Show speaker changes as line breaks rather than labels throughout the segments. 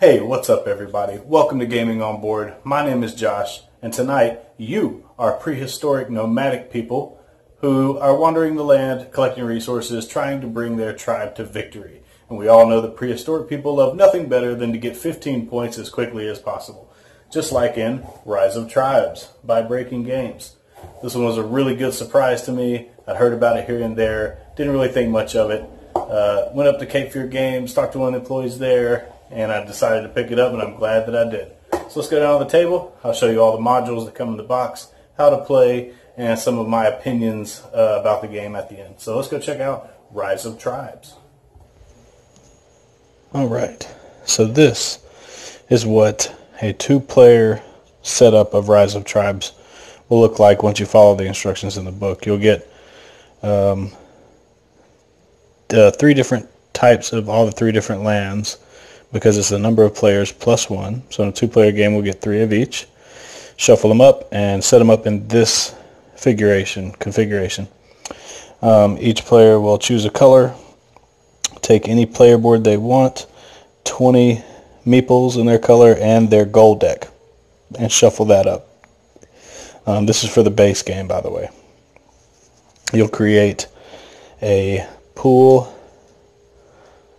Hey, what's up everybody? Welcome to Gaming on Board. My name is Josh, and tonight you are prehistoric nomadic people who are wandering the land, collecting resources, trying to bring their tribe to victory. And we all know that prehistoric people love nothing better than to get 15 points as quickly as possible. Just like in Rise of Tribes by Breaking Games. This one was a really good surprise to me. I heard about it here and there, didn't really think much of it. Went up to Cape Fear Games, talked to one of the employees there, and I decided to pick it up, and I'm glad that I did. So let's go down to the table. I'll show you all the modules that come in the box, how to play, and some of my opinions about the game at the end. So let's go check out Rise of Tribes.
Alright, so this is what a two-player setup of Rise of Tribes will look like once you follow the instructions in the book. You'll get three different types of all the three different lands, because it's the number of players plus one. So in a two-player game, we'll get three of each. Shuffle them up and set them up in this configuration. Each player will choose a color, take any player board they want, 20 meeples in their color, and their gold deck, and shuffle that up. This is for the base game, by the way. You'll create a pool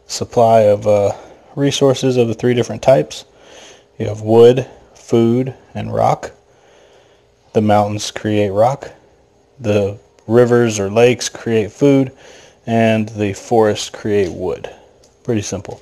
supply of resources of the three different types. You have wood, food, and rock. The mountains create rock. The rivers or lakes create food, and the forests create wood. Pretty simple.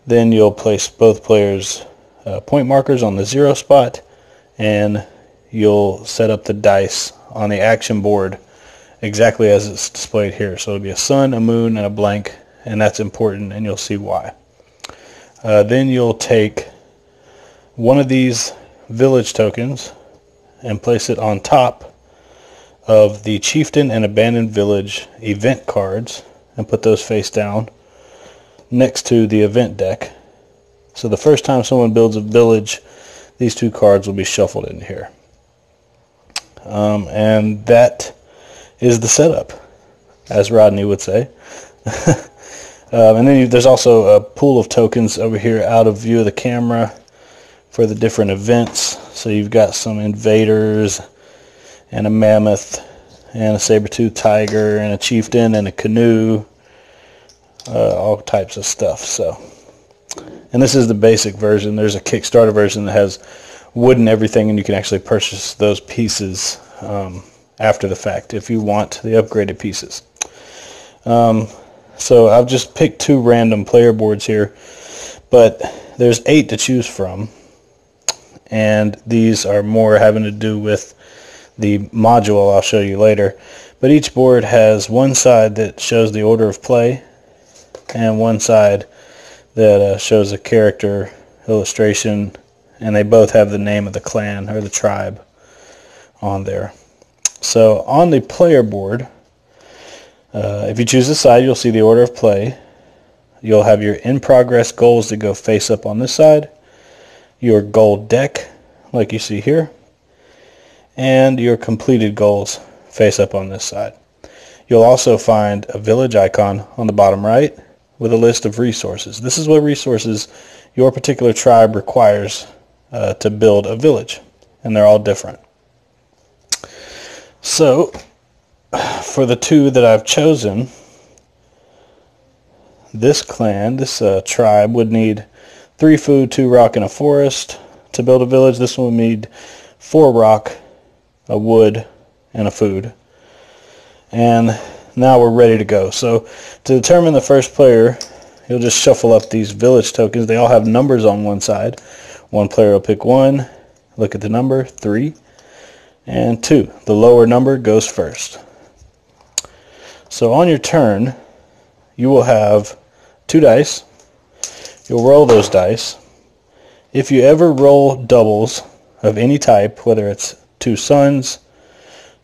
Then you'll place both players' point markers on the 0 spot, and you'll set up the dice on the action board exactly as it's displayed here. So it'll be a sun, a moon, and a blank, and that's important, and you'll see why. Then you'll take one of these village tokens and place it on top of the chieftain and abandoned village event cards, and put those face down next to the event deck. So the first time someone builds a village, these two cards will be shuffled in here. And that is the setup, as Rodney would say. And then there's also a pool of tokens over here out of view of the camera for the different events. So you've got some invaders and a mammoth and a saber-toothed tiger and a chieftain and a canoe, all types of stuff. So, and this is the basic version. There's a Kickstarter version that has wood and everything, and you can actually purchase those pieces after the fact if you want the upgraded pieces. So I've just picked two random player boards here, but there's 8 to choose from, and these are more having to do with the module I'll show you later. But each board has one side that shows the order of play, and one side that shows a character illustration, and they both have the name of the clan or the tribe on there. So on the player board, if you choose a side, you'll see the order of play. You'll have your in-progress goals that go face up on this side, your gold deck, like you see here, and your completed goals face up on this side. You'll also find a village icon on the bottom right with a list of resources. This is what resources your particular tribe requires to build a village, and they're all different. So for the two that I've chosen, this clan, this tribe would need 3 food, 2 rock, and a forest to build a village. This one would need 4 rock, a wood, and a food. And now we're ready to go. So to determine the first player, you'll just shuffle up these village tokens. They all have numbers on one side. One player will pick 1, look at the number, 3, and 2. The lower number goes first. So on your turn, you will have 2 dice. You'll roll those dice. If you ever roll doubles of any type, whether it's 2 suns,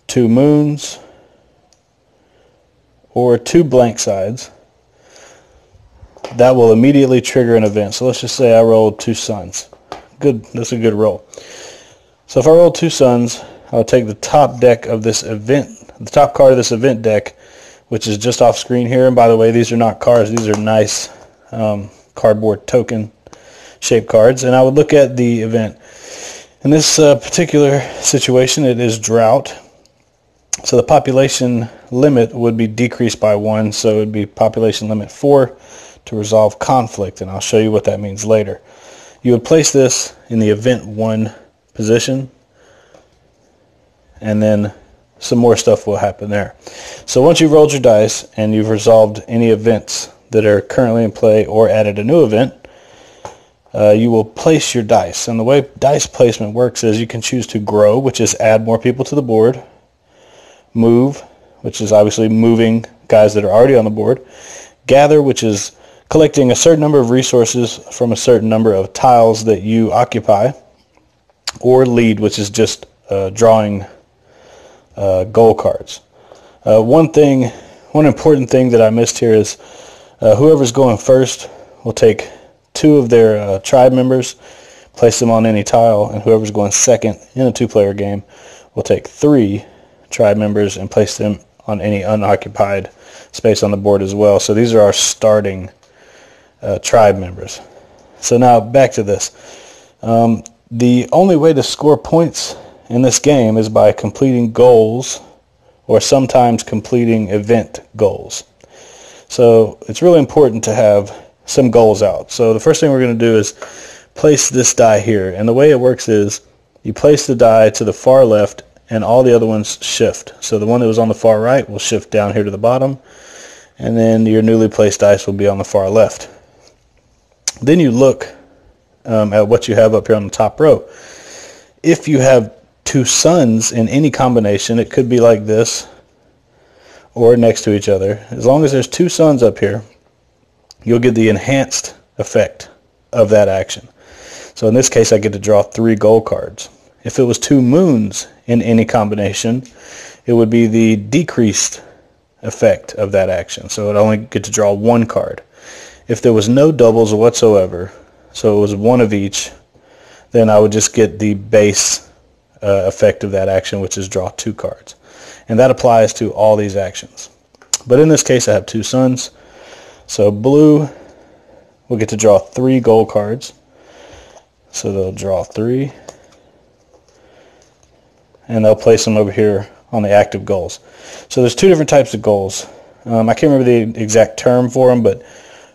2 moons, or 2 blank sides, that will immediately trigger an event. So let's just say I rolled 2 suns. Good, that's a good roll. So if I roll 2 suns, I'll take the top deck of this event, the top card of this event deck, which is just off screen here. And by the way, these are not cards. These are nice cardboard token. shape cards, and I would look at the event. In this particular situation, it is drought. So the population limit would be decreased by 1, so it would be population limit 4 to resolve conflict, and I'll show you what that means later. You would place this in the event 1 position, and then some more stuff will happen there. So once you've rolled your dice and you've resolved any events that are currently in play or added a new event, you will place your dice. And the way dice placement works is you can choose to grow, which is add more people to the board, move, which is obviously moving guys that are already on the board, gather, which is collecting a certain number of resources from a certain number of tiles that you occupy, or lead, which is just drawing goal cards. One important thing that I missed here is whoever's going first will take 2 of their tribe members, place them on any tile, and whoever's going second in a 2-player game will take 3 tribe members and place them on any unoccupied space on the board as well. So these are our starting tribe members. So now back to this. The only way to score points in this game is by completing goals, or sometimes completing event goals. So it's really important to have some goals out. So the first thing we're going to do is place this die here, and the way it works is you place the die to the far left and all the other ones shift. So the one that was on the far right will shift down here to the bottom, and then your newly placed dice will be on the far left. Then you look at what you have up here on the top row. If you have 2 suns in any combination, it could be like this or next to each other. As long as there's 2 suns up here, you'll get the enhanced effect of that action. So in this case, I get to draw 3 gold cards. If it was 2 moons in any combination, it would be the decreased effect of that action. So I'd only get to draw 1 card. If there was no doubles whatsoever, so it was 1 of each, then I would just get the base effect of that action, which is draw 2 cards. And that applies to all these actions. But in this case, I have 2 suns. So blue will get to draw 3 gold cards. So they'll draw 3. And they'll place them over here on the active goals. So there's 2 different types of goals. I can't remember the exact term for them, but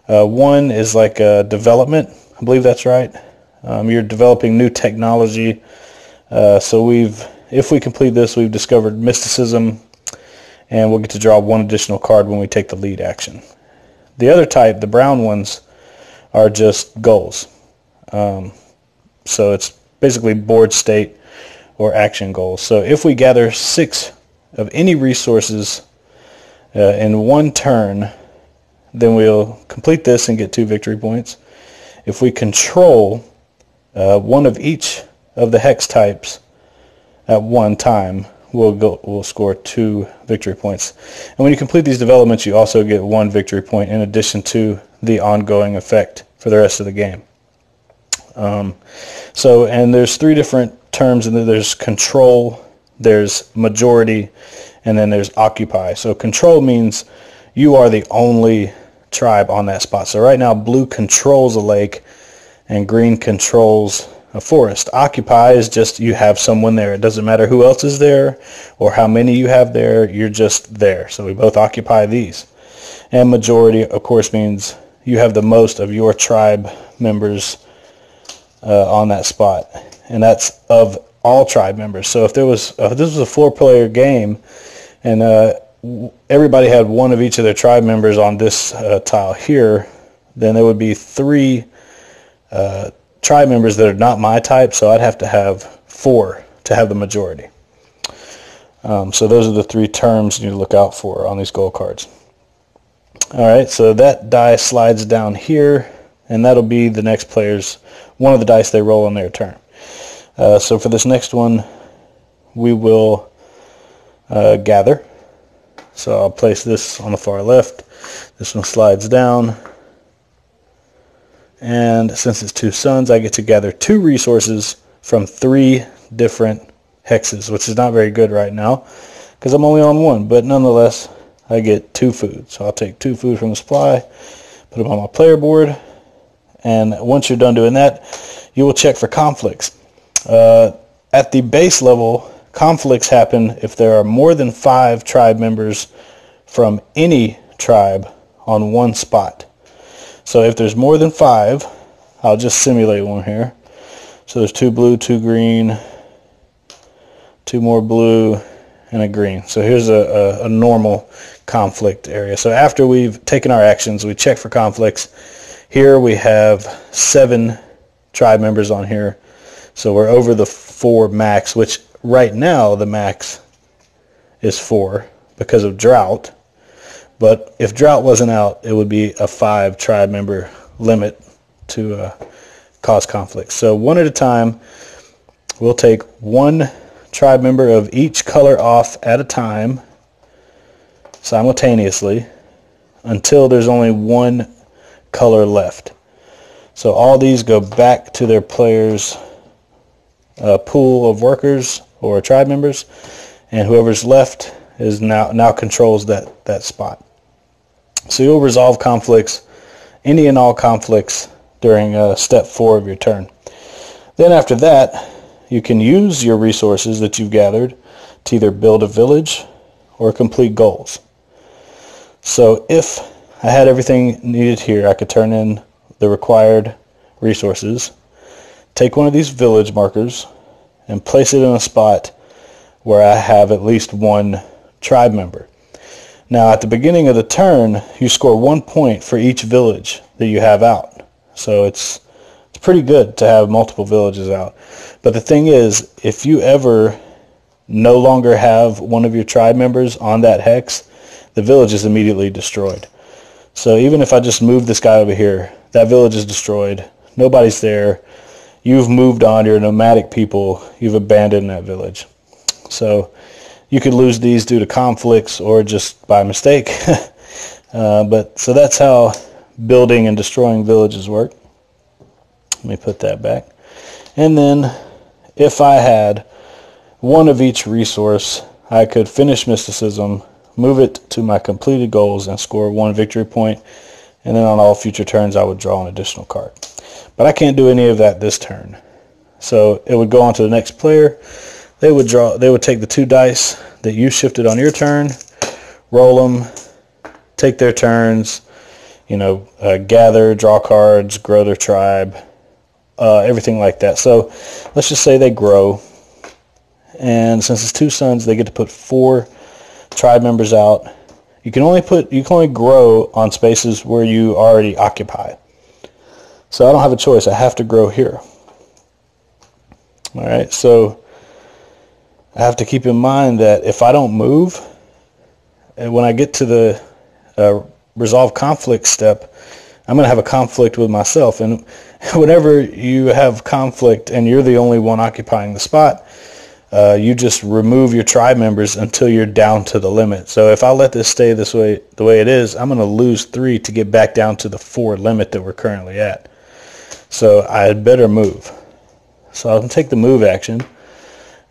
one is like development. I believe that's right. You're developing new technology. So if we complete this, we've discovered mysticism, and we'll get to draw 1 additional card when we take the lead action. The other type, the brown ones, are just goals. So it's basically board state or action goals. So if we gather 6 of any resources in 1 turn, then we'll complete this and get 2 victory points. If we control 1 of each of the hex types at one time, we'll score 2 victory points. And when you complete these developments, you also get 1 victory point in addition to the ongoing effect for the rest of the game. And there's 3 different terms, and then there's control, there's majority, and then there's occupy. So control means you are the only tribe on that spot. So right now blue controls a lake and green controls a forest. Occupy is just you have someone there. It doesn't matter who else is there or how many you have there, you're just there. So we both occupy these. And majority, of course, means you have the most of your tribe members on that spot. And that's of all tribe members. So if this was a 4-player game and everybody had 1 of each of their tribe members on this tile here, then there would be 3 tribe members that are not my type, so I'd have to have 4 to have the majority. So those are the 3 terms you need to look out for on these gold cards. Alright, so that die slides down here, and that'll be the next player's, one of the dice they roll on their turn. So for this next one, we will gather. So I'll place this on the far left. This one slides down. And since it's 2 suns, I get to gather 2 resources from 3 different hexes, which is not very good right now because I'm only on 1. But nonetheless, I get 2 food. So I'll take 2 food from the supply, put them on my player board, And once you're done doing that, you will check for conflicts. At the base level, conflicts happen if there are more than 5 tribe members from any tribe on one spot. So if there's more than 5, I'll just simulate one here. So there's 2 blue, 2 green, 2 more blue, and a green. So here's a normal conflict area. So after we've taken our actions, we check for conflicts. Here we have 7 tribe members on here. So we're over the 4 max, which right now the max is 4 because of drought. But if drought wasn't out, it would be a 5 tribe member limit to cause conflicts. So one at a time, we'll take 1 tribe member of each color off at a time simultaneously until there's only 1 color left. So all these go back to their players' pool of workers or tribe members, and whoever's left is now controls that spot. So you'll resolve conflicts, any and all conflicts, during step 4 of your turn. Then after that, you can use your resources that you've gathered to either build a village or complete goals. So if I had everything needed here, I could turn in the required resources, take one of these village markers, and place it in a spot where I have at least 1 tribe member. Now at the beginning of the turn, you score 1 point for each village that you have out. So it's pretty good to have multiple villages out. But the thing is, if you ever no longer have one of your tribe members on that hex, the village is immediately destroyed. So even if I just move this guy over here, that village is destroyed. Nobody's there. You've moved on. You're nomadic people. You've abandoned that village. So you could lose these due to conflicts or just by mistake. So that's how building and destroying villages work. Let me put that back. And then if I had 1 of each resource, I could finish mysticism, move it to my completed goals, and score 1 victory point. And then on all future turns, I would draw an additional card. But I can't do any of that this turn. So it would go on to the next player. They would take the 2 dice that you shifted on your turn, roll them, take their turns, gather, draw cards, grow their tribe, everything like that. So let's just say they grow, and since it's 2 suns, they get to put 4 tribe members out. You can only grow on spaces where you already occupy. So I don't have a choice. I have to grow here. All right, so I have to keep in mind that if I don't move, and when I get to the resolve conflict step, I'm going to have a conflict with myself. And whenever you have conflict and you're the only one occupying the spot, you just remove your tribe members until you're down to the limit. So if I let this stay this way, the way it is, I'm going to lose 3 to get back down to the 4 limit that we're currently at. So I had better move. So I'll take the move action.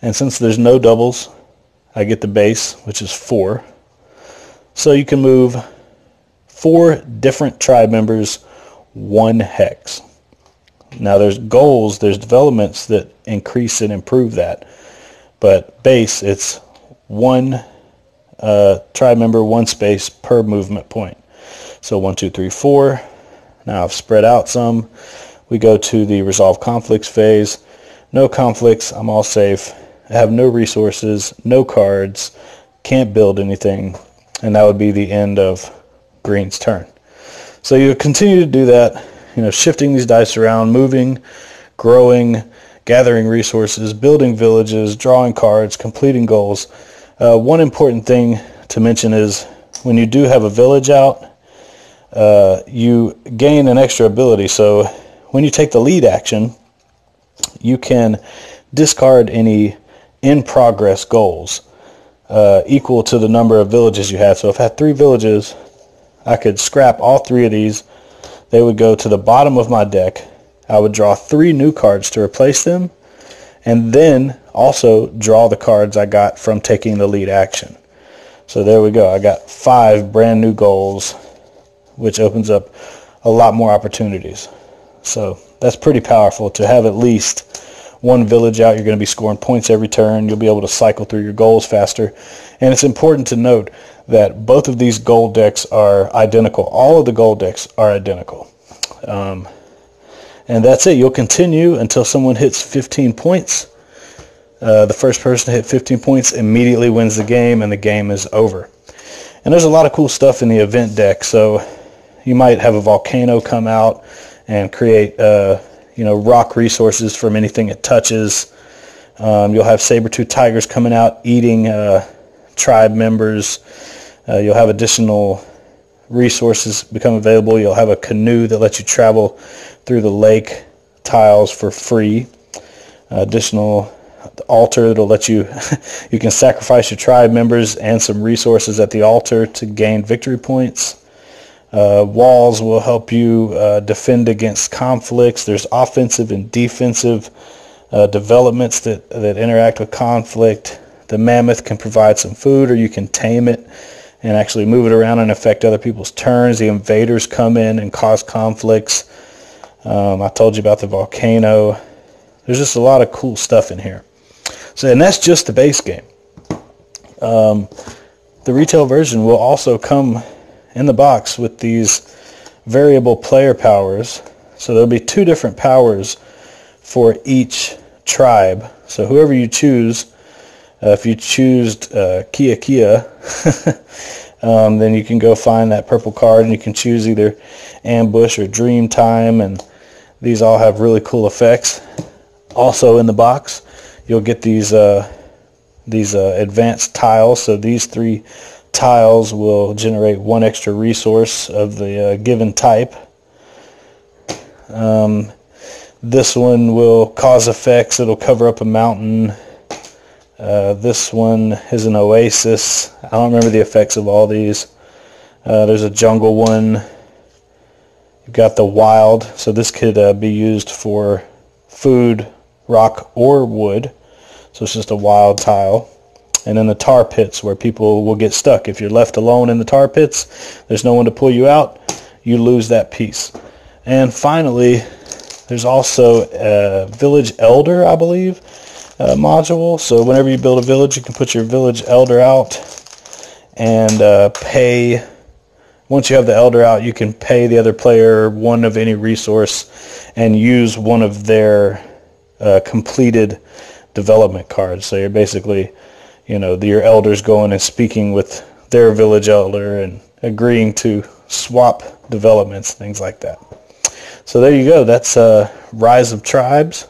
And since there's no doubles, I get the base, which is 4. So you can move 4 different tribe members, 1 hex. Now there's goals, there's developments that increase and improve that. But base, it's 1 tribe member, 1 space per movement point. So 1, 2, 3, 4. Now I've spread out some. We go to the resolve conflicts phase. No conflicts, I'm all safe. I have no resources, no cards, can't build anything, and that would be the end of green's turn. So you continue to do that, shifting these dice around, moving, growing, gathering resources, building villages, drawing cards, completing goals. One important thing to mention is when you do have a village out, you gain an extra ability. So when you take the lead action, you can discard any in-progress goals equal to the number of villages you have. So if I had 3 villages, I could scrap all 3 of these. They would go to the bottom of my deck. I would draw 3 new cards to replace them, and then also draw the cards I got from taking the lead action. So there we go. I got 5 brand new goals, which opens up a lot more opportunities. So that's pretty powerful to have at least one village out. You're going to be scoring points every turn. You'll be able to cycle through your goals faster. And it's important to note that both of these gold decks are identical. All of the gold decks are identical. And that's it. You'll continue until someone hits 15 points. The first person to hit 15 points immediately wins the game, and the game is over. And there's a lot of cool stuff in the event deck. So you might have a volcano come out and create rock resources from anything it touches. You'll have saber-tooth tigers coming out eating tribe members. You'll have additional resources become available. You'll have a canoe that lets you travel through the lake tiles for free. Additional altar that'll let you you can sacrifice your tribe members and some resources at the altar to gain victory points. Walls will help you defend against conflicts. There's offensive and defensive developments that interact with conflict. The mammoth can provide some food, or you can tame it and actually move it around and affect other people's turns. The invaders come in and cause conflicts. I told you about the volcano. There's just a lot of cool stuff in here. And that's just the base game. The retail version will also come in the box with these variable player powers. So there'll be 2 different powers for each tribe. So whoever you choose, if you choose Kia, then you can go find that purple card, and you can choose either Ambush or Dream Time, and these all have really cool effects. Also in the box, you'll get these advanced tiles. So these 3 tiles will generate 1 extra resource of the given type. This one will cause effects. It'll cover up a mountain. This one is an oasis. I don't remember the effects of all these. There's a jungle one. You've got the wild. So this could be used for food, rock, or wood. So it's just a wild tile. And then the tar pits, where people will get stuck. If you're left alone in the tar pits, there's no one to pull you out, you lose that piece. And finally, there's also a village elder, I believe, module. So whenever you build a village, you can put your village elder out and pay. Once you have the elder out, you can pay the other player 1 of any resource and use one of their completed development cards. So you're basically, your elders going and speaking with their village elder and agreeing to swap developments, things like that. So there you go. That's Rise of Tribes,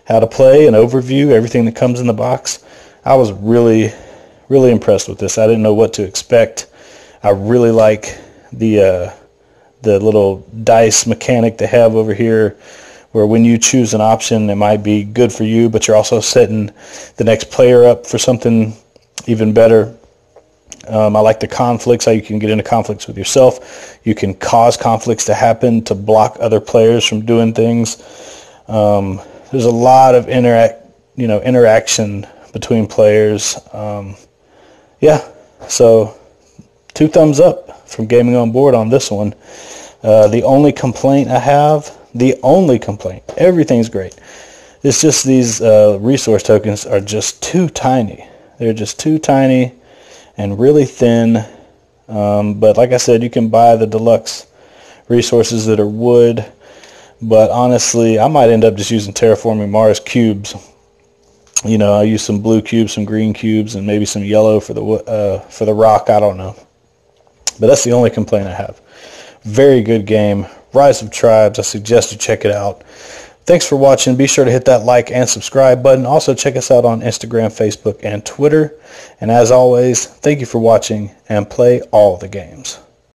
how to play, an overview, everything that comes in the box. I was really, really impressed with this. I didn't know what to expect. I really like the little dice mechanic they have over here, where when you choose an option, it might be good for you, but you're also setting the next player up for something even better. I like the conflicts, how you can get into conflicts with yourself. You can cause conflicts to happen to block other players from doing things. There's a lot of interaction between players. So 2 thumbs up from Gaming on Board on this one. The only complaint I have, everything's great. It's just these resource tokens are just too tiny. They're just too tiny and really thin. But like I said, you can buy the deluxe resources that are wood. But honestly, I might end up just using Terraforming Mars cubes. I use some blue cubes, some green cubes, and maybe some yellow for the rock. I don't know. But that's the only complaint I have. Very good game. Rise of Tribes. I suggest you check it out. Thanks for watching. Be sure to hit that like and subscribe button. Also check us out on Instagram, Facebook, and Twitter. And as always, thank you for watching, and play all the games.